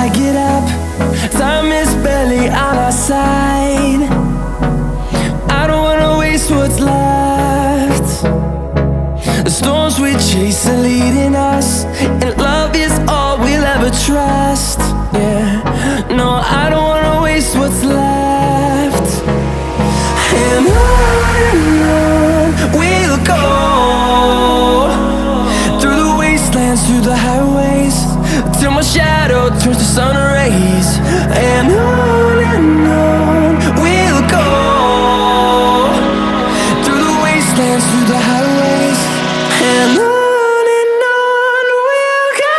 I get up. Time is barely on our side. I don't wanna waste what's left. The storms we chase are leading us, and love is all we'll ever trust. Yeah, no, I don't wanna waste what's left. And on we'll go, through the wastelands, through the highways, till my shadow turns to sun rays. And on we'll go, through the wastelands, through the highways, and on we'll go.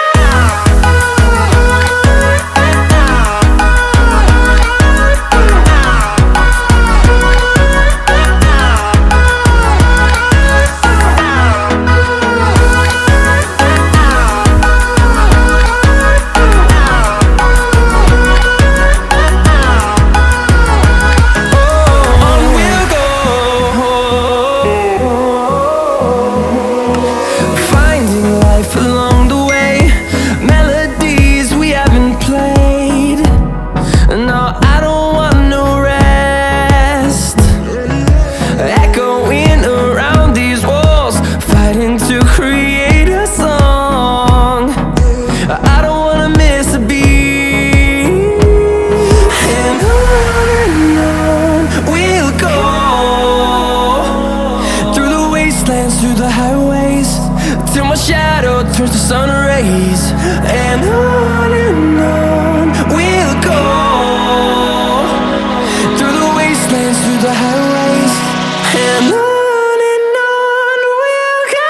Along the way, melodies we haven't played. No, I don't want no rest. Echoing around these walls, fighting to create a song. I don't wanna miss a beat. And on we'll go, through the wastelands, through the highways, till my shadow turns to sun rays. And on we'll go, through the wastelands, through the highways, and on we'll go.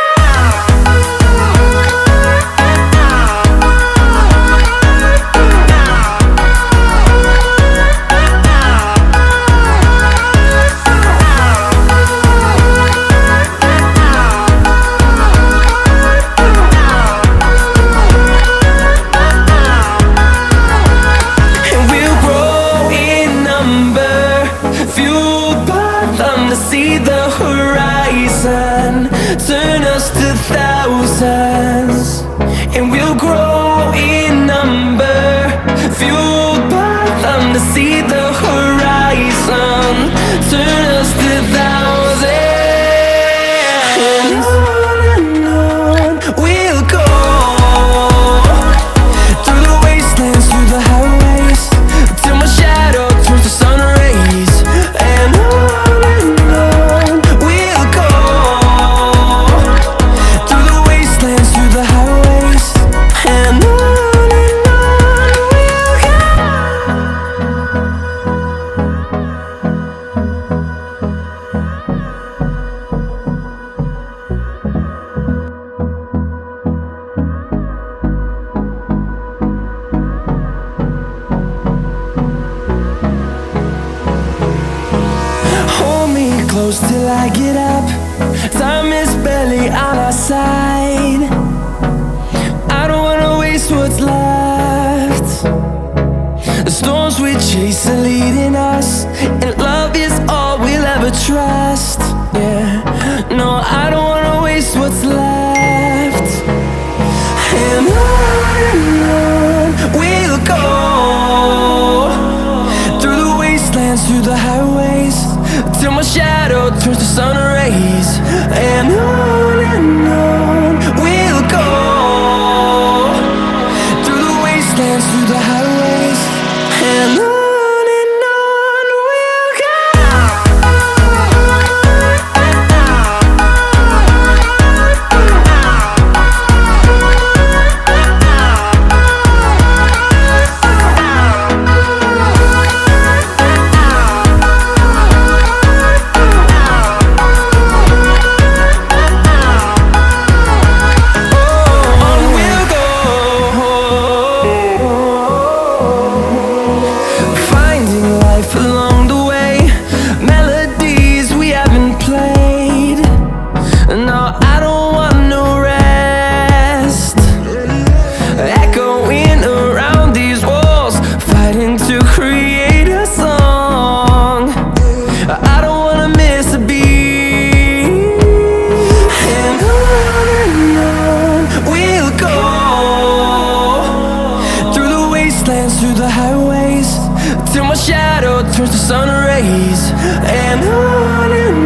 See the horizon, turn us to thousands, and we'll grow in number, fueled by them to see the horizon, turn us to thousands. And on we'll go, through the wastelands, through the highways, till my shadow turns to sun rays. And close till I get up. Time is barely on our side. I don't wanna waste what's left. The storms we chase are leading us, and love is all we'll ever trust. Yeah, no, I don't wanna waste what's left. And on we'll go, through the wastelands, through the highways, till my shadow turns to sun rays. And on we'll go, through the wastelands, through the highways, and on. till my shadow turns to sun rays. And on